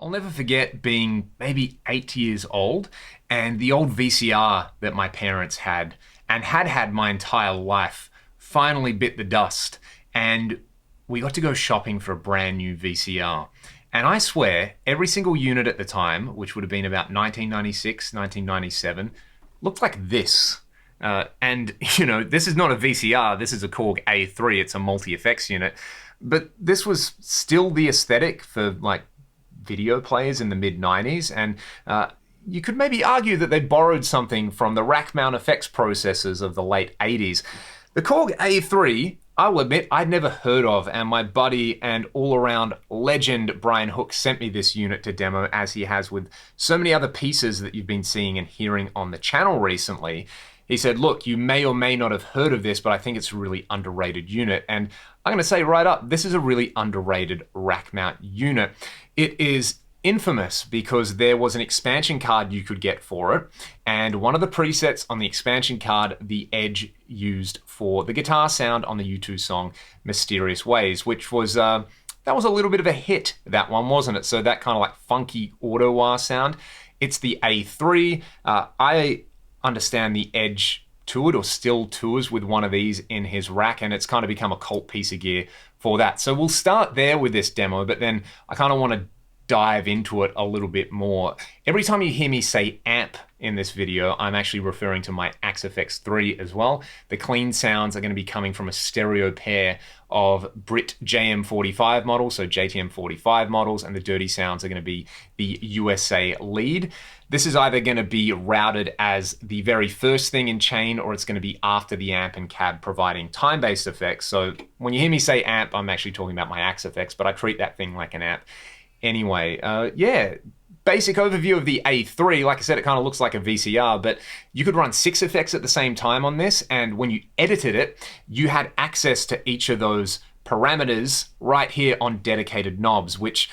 I'll never forget being maybe 8 years old and the old VCR that my parents had and had my entire life finally bit the dust. And we got to go shopping for a brand new VCR. And I swear, every single unit at the time, which would have been about 1996, 1997, looked like this. This is not a VCR, this is a Korg A3, it's a multi-effects unit. But this was still the aesthetic for like video players in the mid-90s, and you could maybe argue that they borrowed something from the rack mount effects processors of the late 80s. The Korg A3, I'll admit, I'd never heard of, and my buddy and all-around legend Brian Hook sent me this unit to demo, as he has with so many other pieces that you've been seeing and hearing on the channel recently. He said, look, you may or may not have heard of this, but I think it's a really underrated unit. And I'm going to say right up, this is a really underrated rack mount unit. It is infamous because there was an expansion card you could get for it. And one of the presets on the expansion card, the Edge used for the guitar sound on the U2 song Mysterious Ways, which was, that was a little bit of a hit, that one, wasn't it? So that kind of like funky auto wah sound. It's the A3. I understand the Edge toured or still tours with one of these in his rack, and it's kind of become a cult piece of gear for that. So we'll start there with this demo, but then I kind of want to dive into it a little bit more. Every time you hear me say amp in this video, I'm actually referring to my Axe FX3 as well. The clean sounds are going to be coming from a stereo pair of Brit JM45 models, so JTM45 models, and the dirty sounds are going to be the USA lead. This is either going to be routed as the very first thing in chain, or it's going to be after the amp and cab providing time-based effects. So when you hear me say amp, I'm actually talking about my Axe FX, but I treat that thing like an amp. Anyway, yeah, basic overview of the A3. Like I said, it kind of looks like a VCR, but you could run 6 effects at the same time on this, and when you edited it, you had access to each of those parameters right here on dedicated knobs, which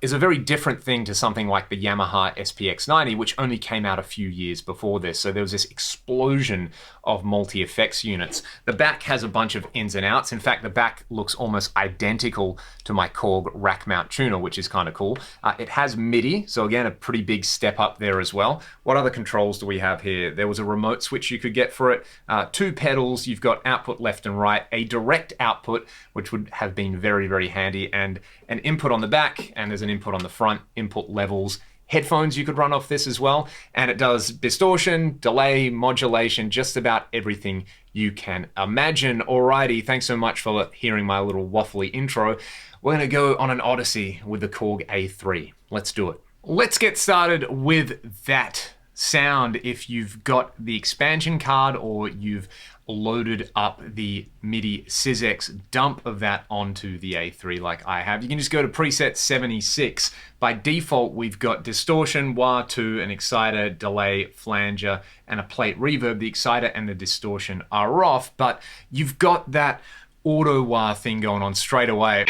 is a very different thing to something like the Yamaha SPX90, which only came out a few years before this. So there was this explosion of multi-effects units. The back has a bunch of ins and outs. In fact, the back looks almost identical to my Korg rack mount tuner, which is kind of cool. It has MIDI, so again, a pretty big step up there as well. What other controls do we have here? There was a remote switch you could get for it, 2 pedals, you've got output left and right, a direct output, which would have been very, very handy, and an input on the back, and there's an input on the front, input levels. Headphones you could run off this as well, and it does distortion, delay, modulation, just about everything you can imagine. Alrighty, thanks so much for hearing my little waffly intro. We're gonna go on an odyssey with the Korg A3. Let's do it. Let's get started with that sound. If you've got the expansion card or you've loaded up the MIDI SysX dump of that onto the A3 like I have, you can just go to preset 76. By default, we've got distortion, wah 2, an exciter, delay, flanger, and a plate reverb. The exciter and the distortion are off, but you've got that auto wah thing going on straight away.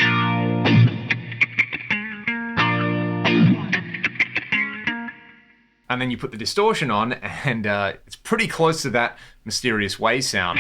And then you put the distortion on, and it's pretty close to that Mysterious Ways sound.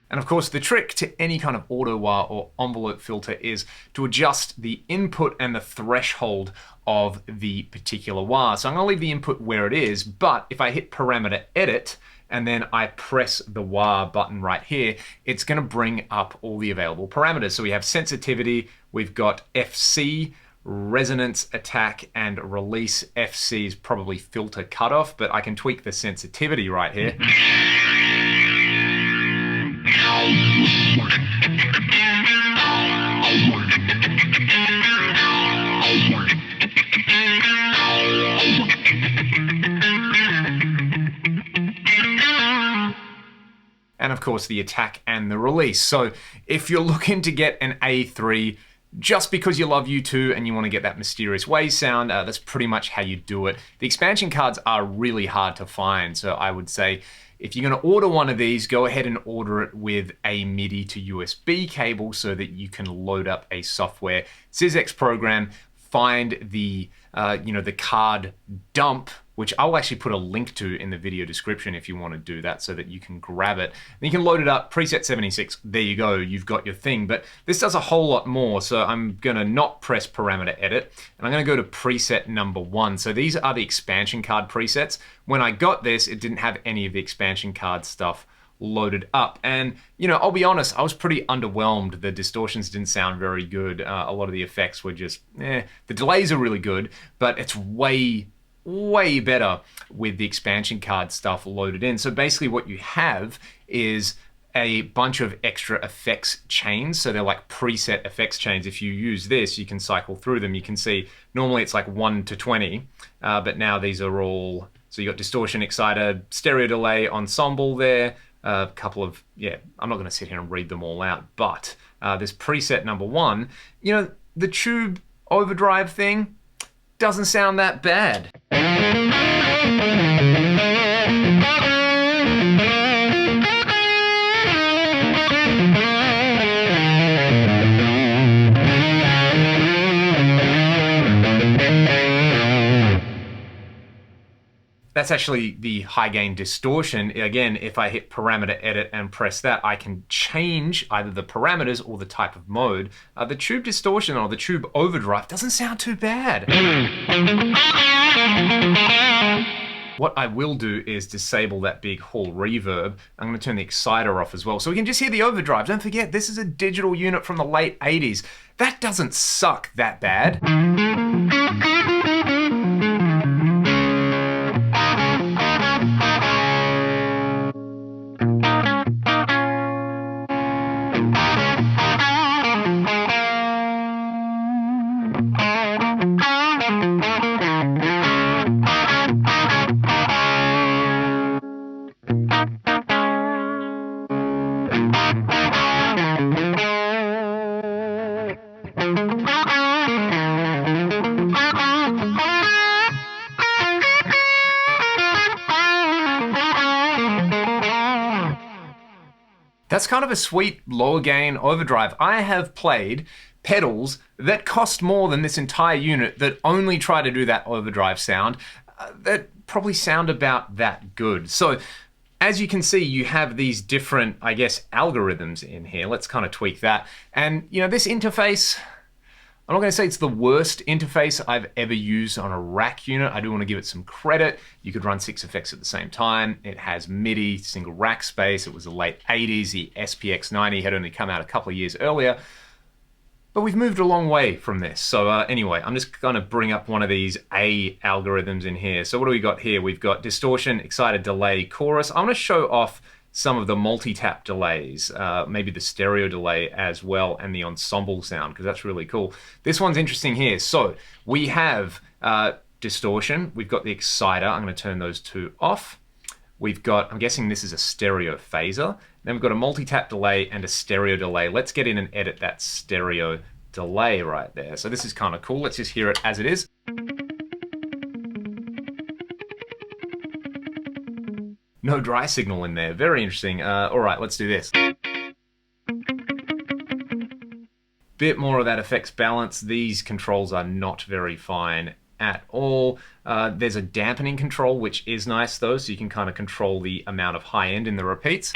And of course, the trick to any kind of auto wah or envelope filter is to adjust the input and the threshold of the particular wah. So I'm going to leave the input where it is, but if I hit parameter edit and then I press the wah button right here, it's going to bring up all the available parameters. So we have sensitivity, we've got FC, resonance, attack, and release. FC is probably filter cutoff, but I can tweak the sensitivity right here. And of course the attack and the release. So if you're looking to get an A3 just because you love U2 and you want to get that Mysterious Ways sound, that's pretty much how you do it. The expansion cards are really hard to find, so I would say if you're going to order one of these, go ahead and order it with a MIDI to USB cable so that you can load up a software SysX program, find the the card dump, which I'll actually put a link to in the video description if you want to do that so that you can grab it. Then you can load it up, preset 76, there you go, you've got your thing. But this does a whole lot more, so I'm gonna not press parameter edit, and I'm gonna go to preset number 1. So these are the expansion card presets. When I got this, it didn't have any of the expansion card stuff loaded up, and I'll be honest, I was pretty underwhelmed. The distortions didn't sound very good. A lot of the effects were just the delays are really good, but it's way better with the expansion card stuff loaded in. So basically what you have is a bunch of extra effects chains. So they're like preset effects chains. If you use this, you can cycle through them. You can see normally it's like 1 to 20, but now these are all, so you got distortion, exciter, stereo delay, ensemble there, a couple of, I'm not gonna sit here and read them all out, but this preset number 1, the tube overdrive thing doesn't sound that bad. That's actually the high gain distortion. Again, if I hit parameter edit and press that, I can change either the parameters or the type of mode. The tube distortion or the tube overdrive doesn't sound too bad. What I will do is disable that big hall reverb. I'm going to turn the exciter off as well, so we can just hear the overdrive. Don't forget, this is a digital unit from the late 80s. That doesn't suck that bad. That's kind of a sweet lower gain overdrive. I have played pedals that cost more than this entire unit that only try to do that overdrive sound that probably sound about that good. So as you can see, you have these different, I guess, algorithms in here. Let's kind of tweak that. And this interface, I'm not going to say it's the worst interface I've ever used on a rack unit. I do want to give it some credit. You could run 6 effects at the same time. It has MIDI, single rack space. It was the late 80s. The SPX90 had only come out a couple of years earlier. But we've moved a long way from this. So anyway, I'm just going to bring up one of these A algorithms in here. So what do we got here? We've got distortion, excited, delay, chorus. I'm going to show off some of the multi-tap delays, maybe the stereo delay as well, and the ensemble sound, because that's really cool. This one's interesting here. So we have distortion, we've got the exciter. I'm going to turn those two off. We've got, I'm guessing this is a stereo phaser. Then we've got a multi-tap delay and a stereo delay. Let's get in and edit that stereo delay right there. So this is kind of cool. Let's just hear it as it is. No dry signal in there. Very interesting. All right, let's do this. Bit more of that effects balance. These controls are not very fine at all. There's a dampening control, which is nice though, so you can kind of control the amount of high end in the repeats.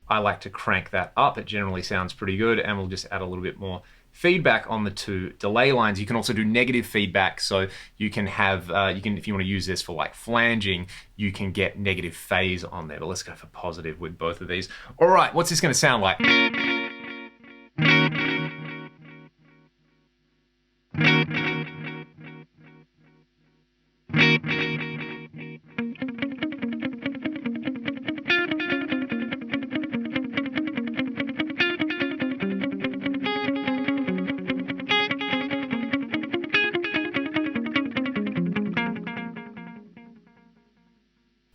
I like to crank that up. It generally sounds pretty good, and we'll just add a little bit more feedback on the 2 delay lines. You can also do negative feedback, so you can have, if you want to use this for like flanging, you can get negative phase on there, but let's go for positive with both of these. All right, what's this going to sound like?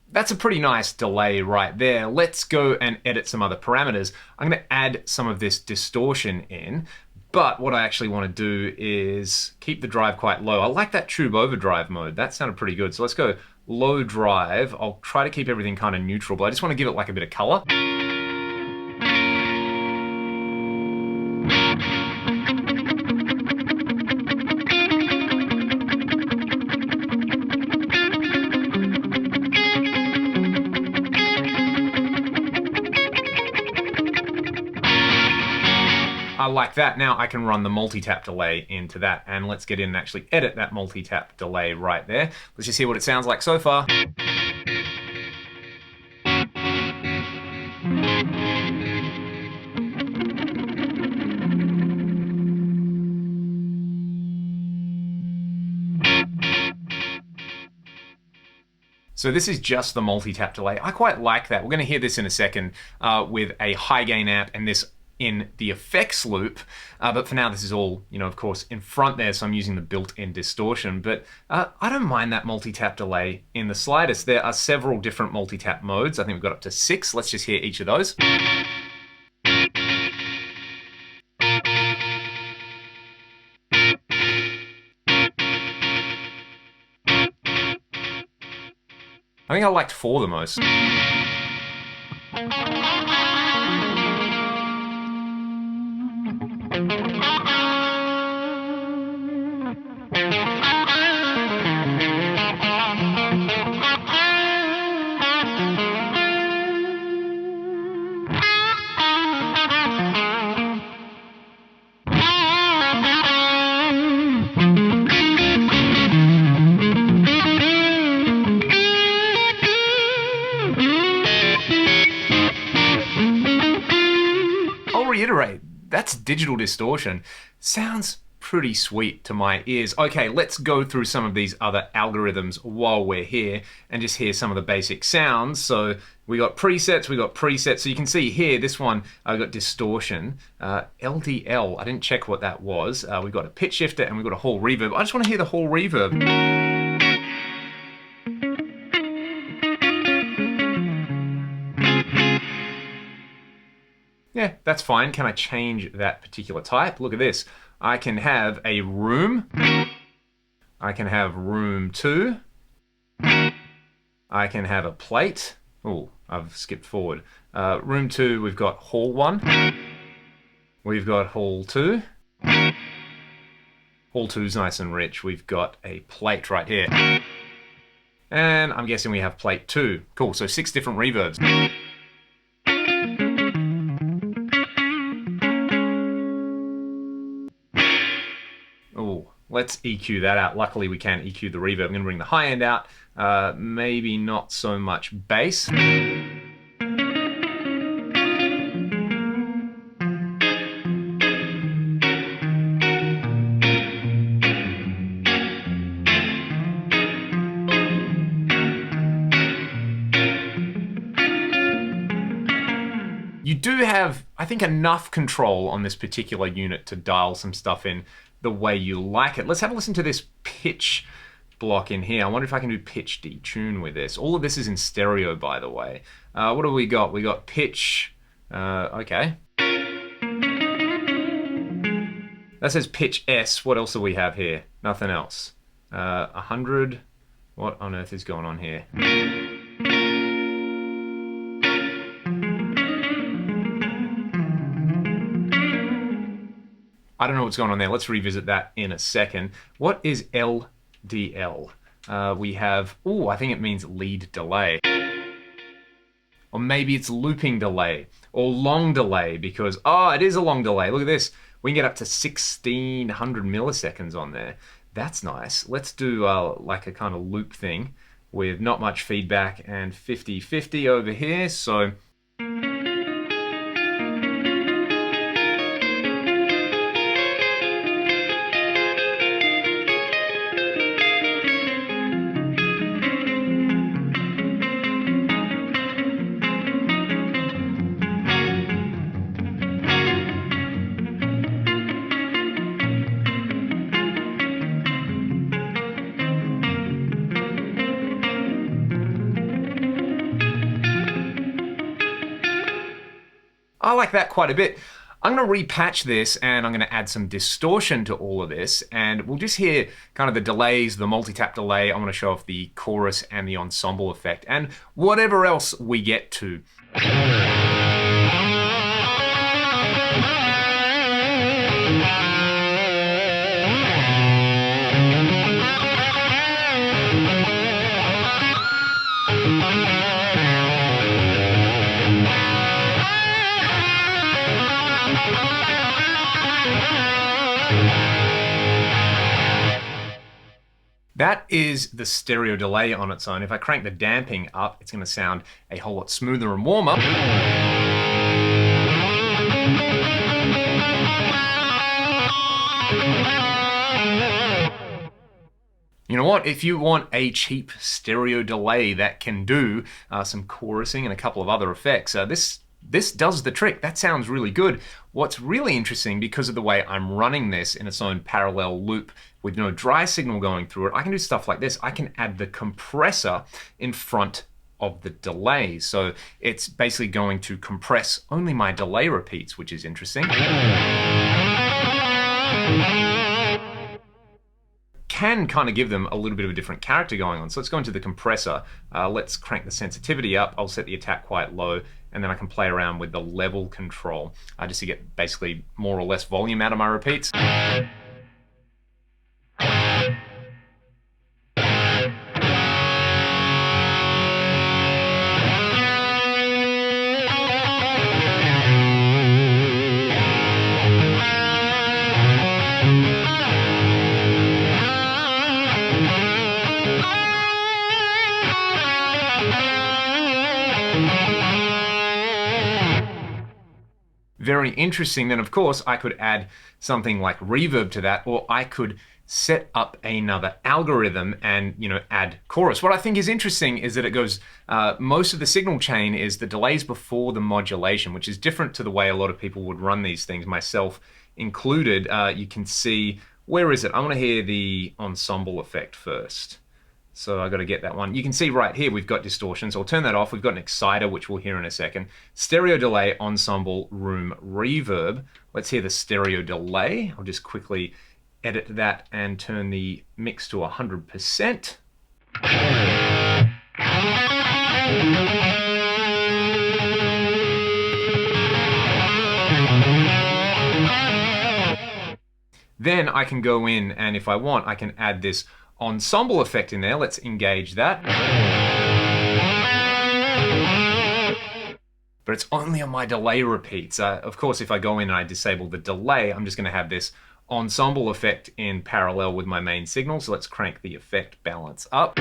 That's a pretty nice delay right there. Let's go and edit some other parameters. I'm going to add some of this distortion in, but what I actually want to do is keep the drive quite low. I like that tube overdrive mode. That sounded pretty good. So let's go low drive. I'll try to keep everything kind of neutral, but I just want to give it like a bit of color. I like that. Now I can run the multi-tap delay into that, and let's get in and actually edit that multi-tap delay right there. Let's just hear what it sounds like so far. So this is just the multi-tap delay. I quite like that. We're going to hear this in a second with a high gain amp and this in the effects loop, but for now this is all, of course, in front there, so I'm using the built-in distortion, but I don't mind that multi-tap delay in the slightest. There are several different multi-tap modes. I think we've got up to 6. Let's just hear each of those. I think I liked 4 the most. Reiterate, that's digital distortion. Sounds pretty sweet to my ears. Okay, let's go through some of these other algorithms while we're here and just hear some of the basic sounds. So we got presets, So you can see here, this one, I got distortion, LDL. I didn't check what that was. We've got a pitch shifter and we've got a hall reverb. I just want to hear the hall reverb. Yeah, that's fine. Can I change that particular type? Look at this. I can have a room. I can have room 2. I can have a plate. Oh, I've skipped forward. Room 2, we've got hall 1. We've got hall 2. Hall 2's nice and rich. We've got a plate right here. And I'm guessing we have plate 2. Cool, so 6 different reverbs. Oh, let's EQ that out. Luckily we can EQ the reverb. I'm going to bring the high end out. Maybe not so much bass. You do have, I think, enough control on this particular unit to dial some stuff in the way you like it. Let's have a listen to this pitch block in here. I wonder if I can do pitch detune with this. All of this is in stereo, by the way. What do we got? We got pitch, okay. That says pitch S. What else do we have here? Nothing else. 100. What on earth is going on here? I don't know what's going on there. Let's revisit that in a second. What is LDL? We have, I think it means lead delay. Or maybe it's looping delay or long delay because, it is a long delay. Look at this. We can get up to 1600 milliseconds on there. That's nice. Let's do like a kind of loop thing with not much feedback and 50-50 over here. So I like that quite a bit. I'm going to repatch this and I'm going to add some distortion to all of this, and we'll just hear kind of the delays, the multi-tap delay. I'm going to show off the chorus and the ensemble effect and whatever else we get to. That is the stereo delay on its own. If I crank the damping up, it's going to sound a whole lot smoother and warmer. You know what? If you want a cheap stereo delay that can do some chorusing and a couple of other effects, this does the trick. That sounds really good. What's really interesting, because of the way I'm running this in its own parallel loop with no dry signal going through it, I can do stuff like this. I can add the compressor in front of the delay. So it's basically going to compress only my delay repeats, which is interesting. Can kind of give them a little bit of a different character going on. So let's go into the compressor. Let's crank the sensitivity up. I'll set the attack quite low, and then I can play around with the level control just to get basically more or less volume out of my repeats. Very interesting. Then of course I could add something like reverb to that, or I could set up another algorithm and add chorus. What I think is interesting is that it goes, most of the signal chain is the delays before the modulation, which is different to the way a lot of people would run these things, myself included. You can see, where is it? I want to hear the ensemble effect first. So I got to get that one. You can see right here we've got distortion, so I'll turn that off. We've got an exciter, which we'll hear in a second. Stereo delay, ensemble, room, reverb. Let's hear the stereo delay. I'll just quickly edit that and turn the mix to 100%. Then I can go in, and if I want, I can add this ensemble effect in there. Let's engage that. But it's only on my delay repeats. Of course, if I go in and I disable the delay, I'm just going to have this ensemble effect in parallel with my main signal. So let's crank the effect balance up.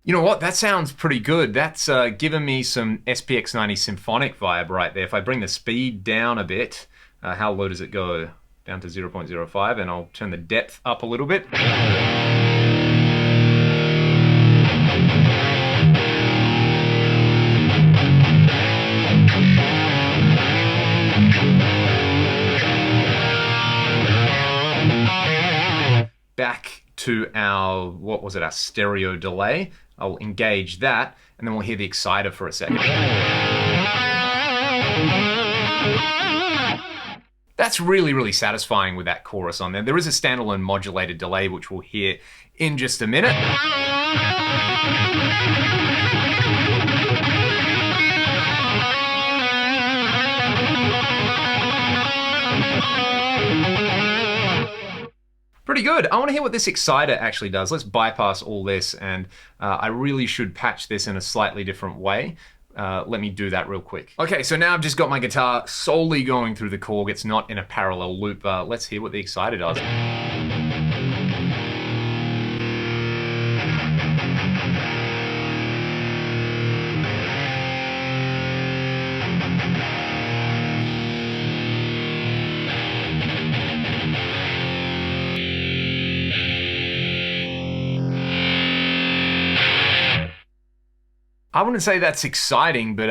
You know what? That sounds pretty good. That's given me some SPX90 symphonic vibe right there. If I bring the speed down a bit, how low does it go? Down to 0.05, and I'll turn the depth up a little bit. Back to our, what was it, our stereo delay. I'll engage that, and then we'll hear the exciter for a second. That's really, really satisfying with that chorus on there. There is a standalone modulated delay, which we'll hear in just a minute. Pretty good. I want to hear what this exciter actually does. Let's bypass all this, and I really should patch this in a slightly different way. Let me do that real quick. Okay, so now I've just got my guitar solely going through the Korg. It's not in a parallel loop. Let's hear what the exciter does. I wouldn't say that's exciting, but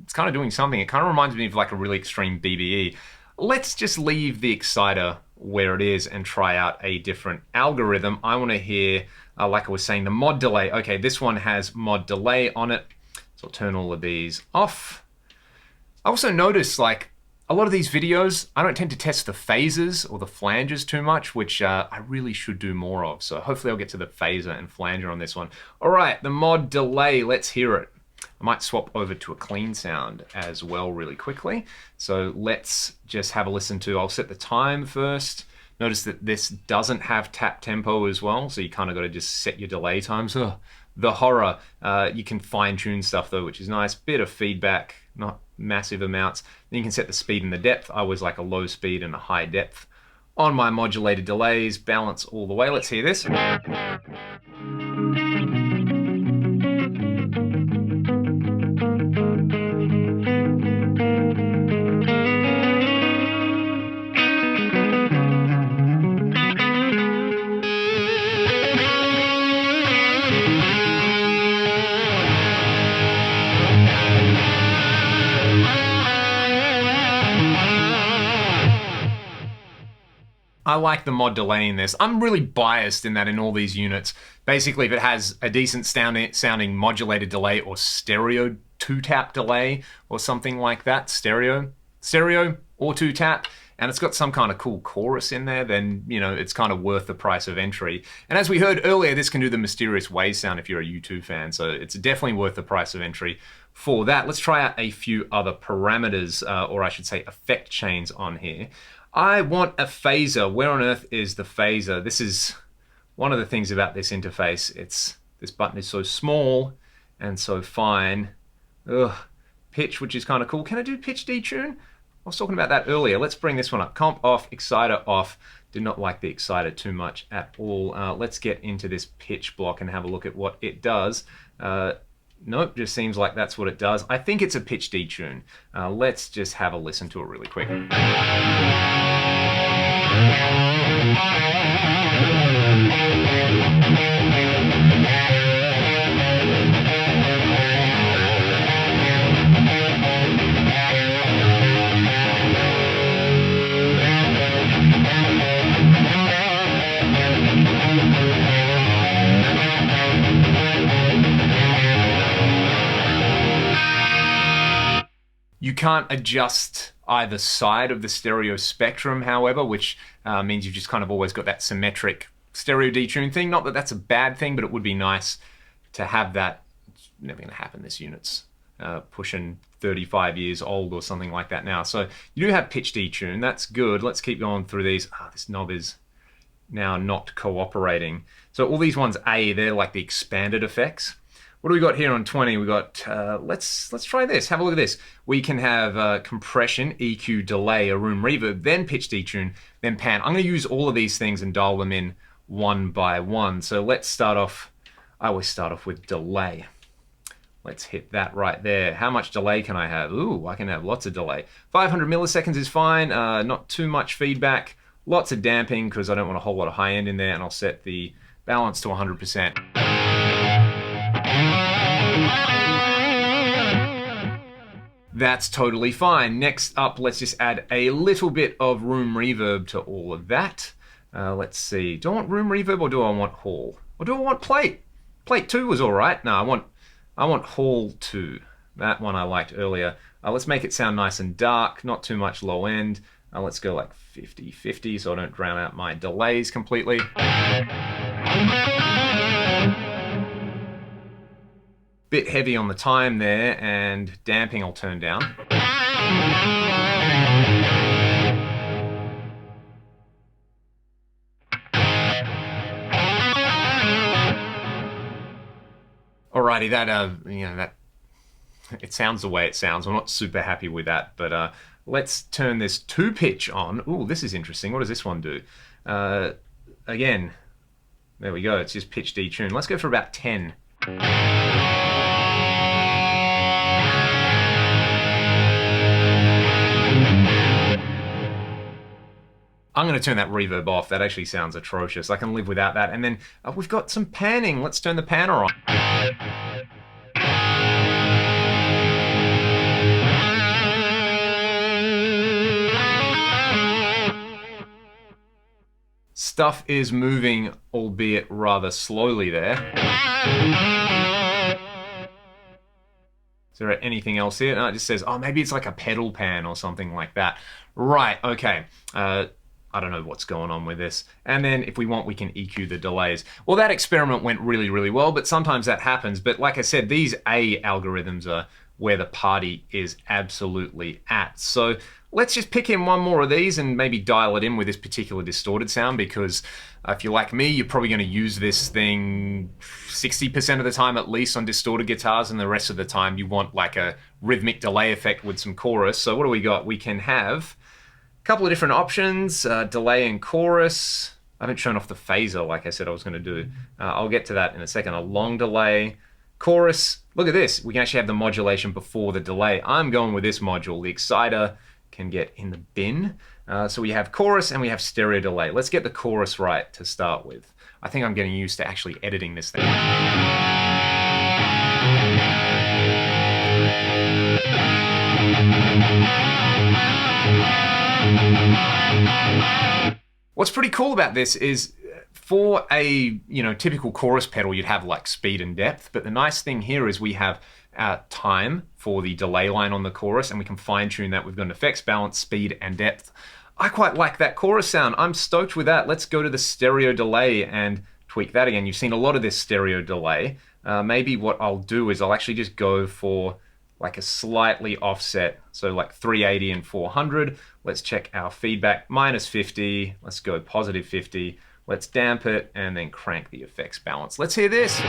it's kind of doing something. It kind of reminds me of like a really extreme BBE. Let's just leave the exciter where it is and try out a different algorithm. I want to hear, like I was saying, the mod delay. Okay, this one has mod delay on it. So I'll turn all of these off. I also noticed, like, a lot of these videos, I don't tend to test the phases or the flanges too much, which I really should do more of. So hopefully I'll get to the phaser and flanger on this one. All right, the mod delay, let's hear it. I might swap over to a clean sound as well really quickly. So let's just have a listen to, I'll set the time first. Notice that this doesn't have tap tempo as well, so you kind of got to just set your delay times. Oh, the horror. You can fine tune stuff though, which is nice. Bit of feedback, not massive amounts. Then you can set the speed and the depth. I always like a low speed and a high depth on my modulated delays. Balance all the way. Let's hear this. I like the mod delay in this. I'm really biased in that in all these units. Basically, if it has a decent sounding modulated delay or stereo 2-tap delay or something like that, stereo or 2-tap, and it's got some kind of cool chorus in there, then, you know, it's kind of worth the price of entry. And as we heard earlier, this can do the mysterious wave sound if you're a U2 fan, so it's definitely worth the price of entry for that. Let's try out a few other parameters, or I should say effect chains on here. I want a phaser. Where on earth is the phaser? This is one of the things about this interface. This button is so small and so fine. Ugh. Pitch, which is kind of cool. Can I do pitch detune? I was talking about that earlier. Let's bring this one up. Comp off, exciter off. Did not like the exciter too much at all. Let's get into this pitch block and have a look at what it does. Nope, just seems like that's what it does. I think it's a pitch detune. Let's just have a listen to it really quick. You can't adjust either side of the stereo spectrum, however, which means you've just kind of always got that symmetric stereo detune thing. Not that that's a bad thing, but it would be nice to have that. It's never going to happen. This unit's pushing 35 years old or something like that now. So you do have pitch detune. That's good. Let's keep going through these. This knob is now not cooperating. So all these ones A, they're like the expanded effects. What do we got here on 20? We got, let's try this. Have a look at this. We can have compression, EQ, delay, a room reverb, then pitch detune, then pan. I'm going to use all of these things and dial them in one by one. So let's start off, I always start off with delay. Let's hit that right there. How much delay can I have? Ooh, I can have lots of delay. 500 milliseconds is fine, not too much feedback. Lots of damping because I don't want a whole lot of high end in there, and I'll set the balance to 100%. That's totally fine. Next up, let's just add a little bit of room reverb to all of that. Let's see. Do I want room reverb or do I want hall? Or do I want plate? Plate 2 was all right. No, I want hall 2. That one I liked earlier. Let's make it sound nice and dark, not too much low end. Let's go like 50-50 so I don't drown out my delays completely. Bit heavy on the time there, and damping I'll turn down. Alrighty, that it sounds the way it sounds. I'm not super happy with that, but let's turn this to pitch on. Ooh, this is interesting. What does this one do? Again, there we go. It's just pitch detune. Let's go for about 10. I'm going to turn that reverb off. That actually sounds atrocious. I can live without that. And then we've got some panning. Let's turn the panner on. Stuff is moving, albeit rather slowly there. Is there anything else here? No, it just says, oh, maybe it's like a pedal pan or something like that. Right, okay. I don't know what's going on with this. And then if we want, we can EQ the delays. Well, that experiment went really, really well, but sometimes that happens. But like I said, these A algorithms are where the party is absolutely at. So let's just pick in one more of these and maybe dial it in with this particular distorted sound, because if you're like me, you're probably going to use this thing 60% of the time at least on distorted guitars, and the rest of the time you want like a rhythmic delay effect with some chorus. So what do we got? We can have a couple of different options, delay and chorus. I haven't shown off the phaser like I said I was going to do. I'll get to that in a second. A long delay, chorus. Look at this. We can actually have the modulation before the delay. I'm going with this module. The exciter can get in the bin. So we have chorus and we have stereo delay. Let's get the chorus right to start with. I think I'm getting used to actually editing this thing. What's pretty cool about this is for a typical chorus pedal, you'd have like speed and depth, but the nice thing here is we have time for the delay line on the chorus, and we can fine tune that. We've got an effects balance, speed and depth. I quite like that chorus sound. I'm stoked with that. Let's go to the stereo delay and tweak that again. You've seen a lot of this stereo delay. Maybe what I'll do is I'll actually just go for like a slightly offset, so like 380 and 400. Let's check our feedback, -50. Let's go +50. Let's damp it and then crank the effects balance. Let's hear this.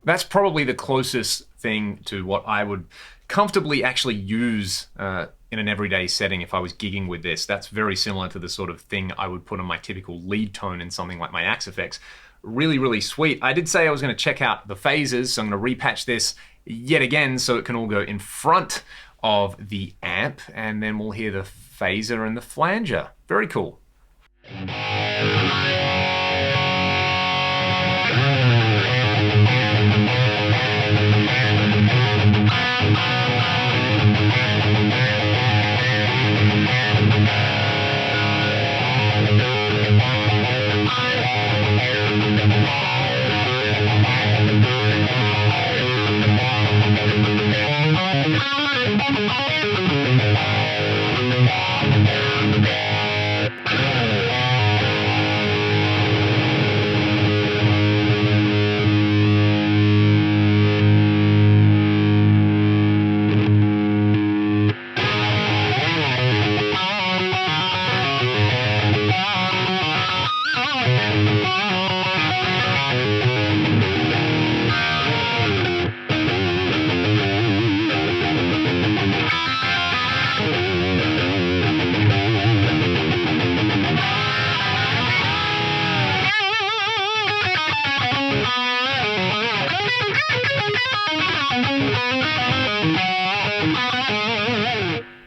That's probably the closest thing to what I would comfortably actually use in an everyday setting if I was gigging with this. That's very similar to the sort of thing I would put on my typical lead tone in something like my Axe effects. Really, really sweet. I did say I was going to check out the phases, so I'm going to repatch this yet again so it can all go in front of the amp, and then we'll hear the phaser and the flanger. Very cool.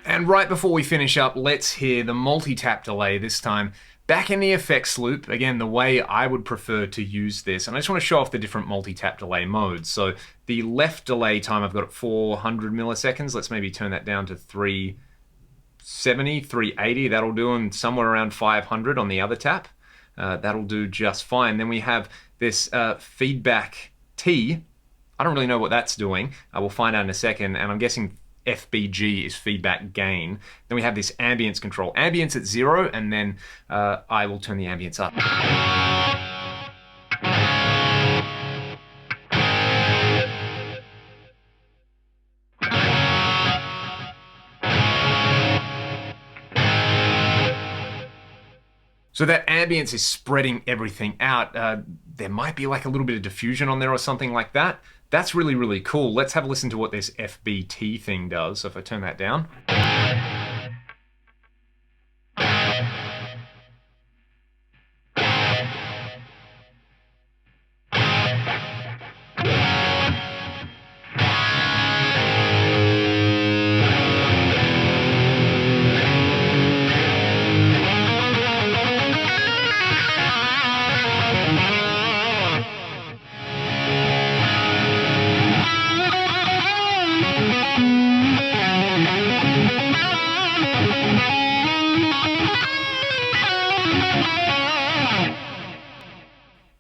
And right before we finish up, let's hear the multi-tap delay, this time back in the effects loop. Again, the way I would prefer to use this. And I just want to show off the different multi-tap delay modes. So the left delay time I've got at 400 milliseconds. Let's maybe turn that down to 370, 380. That'll do, and somewhere around 500 on the other tap. That'll do just fine. Then we have this feedback T. I don't really know what that's doing. We'll find out in a second, and I'm guessing FBG is feedback gain. Then we have this ambience control. Ambience at 0, and then I will turn the ambience up. So that ambience is spreading everything out. There might be like a little bit of diffusion on there or something like that. That's really, really cool. Let's have a listen to what this FBT thing does. So if I turn that down.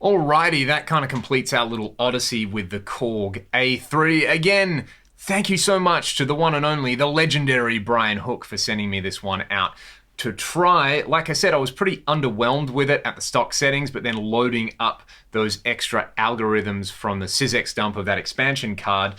Alrighty, that kind of completes our little odyssey with the Korg A3. Again, thank you so much to the one and only, the legendary Brian Hook for sending me this one out to try. Like I said, I was pretty underwhelmed with it at the stock settings, but then loading up those extra algorithms from the SysX dump of that expansion card,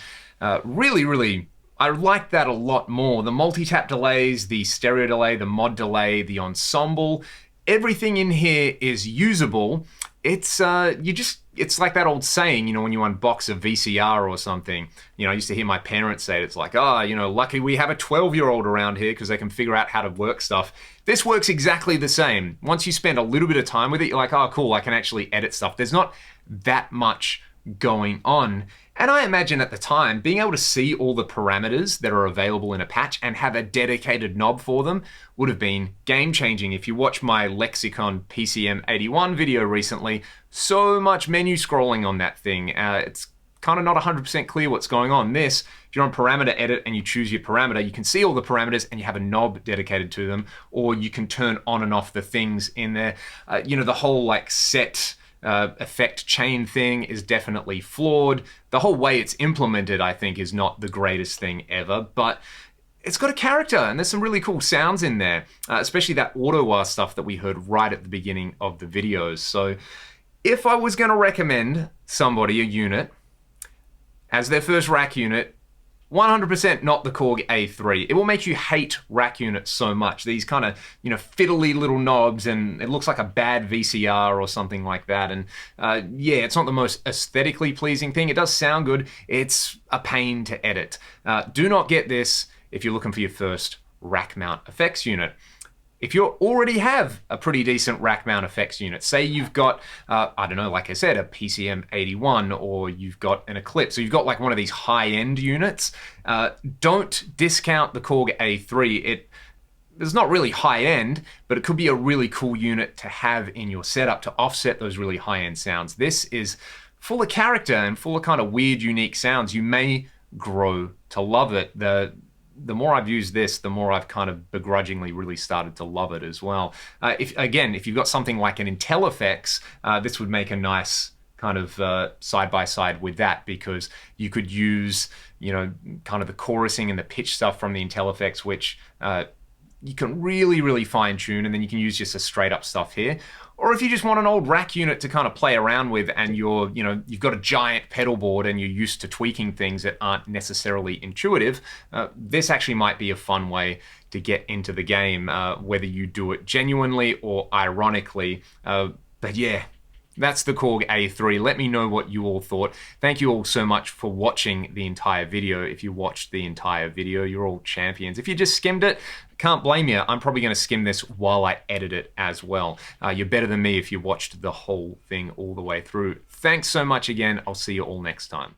really, I like that a lot more. The multitap delays, the stereo delay, the mod delay, the ensemble, everything in here is usable. It's like that old saying, you know, when you unbox a VCR or something. You know, I used to hear my parents say it. It's like, you know, lucky we have a 12-year-old around here because they can figure out how to work stuff. This works exactly the same. Once you spend a little bit of time with it, you're like, oh, cool, I can actually edit stuff. There's not that much going on. And I imagine at the time, being able to see all the parameters that are available in a patch and have a dedicated knob for them would have been game-changing. If you watch my Lexicon PCM81 video recently, so much menu scrolling on that thing. It's kind of not 100% clear what's going on. This, if you're on parameter edit and you choose your parameter, you can see all the parameters and you have a knob dedicated to them, or you can turn on and off the things in there. You know, the whole like set effect chain thing is definitely flawed. The whole way it's implemented, I think, is not the greatest thing ever, but it's got a character and there's some really cool sounds in there, especially that auto stuff that we heard right at the beginning of the videos. So if I was going to recommend somebody a unit as their first rack unit, 100% not the Korg A3. It will make you hate rack units so much. These kind of, you know, fiddly little knobs, and it looks like a bad VCR or something like that. And yeah, it's not the most aesthetically pleasing thing. It does sound good. It's a pain to edit. Do not get this if you're looking for your first rack mount effects unit. If you already have a pretty decent rack mount effects unit, say you've got, I don't know, like I said, a PCM81, or you've got an Eclipse, so you've got like one of these high-end units, don't discount the Korg A3. It's not really high-end, but it could be a really cool unit to have in your setup to offset those really high-end sounds. This is full of character and full of kind of weird, unique sounds. You may grow to love it. The more I've used this, the more I've kind of begrudgingly really started to love it as well. If you've got something like an IntelliFX, this would make a nice kind of side-by-side with that, because you could use, you know, kind of the chorusing and the pitch stuff from the IntelliFX, which you can really fine-tune, and then you can use just a straight-up stuff here. Or if you just want an old rack unit to kind of play around with, and you've got a giant pedal board and you're used to tweaking things that aren't necessarily intuitive, this actually might be a fun way to get into the game, whether you do it genuinely or ironically. But yeah, that's the Korg A3. Let me know what you all thought. Thank you all so much for watching the entire video. If you watched the entire video, you're all champions. If you just skimmed it, can't blame you. I'm probably going to skim this while I edit it as well. You're better than me if you watched the whole thing all the way through. Thanks so much again. I'll see you all next time.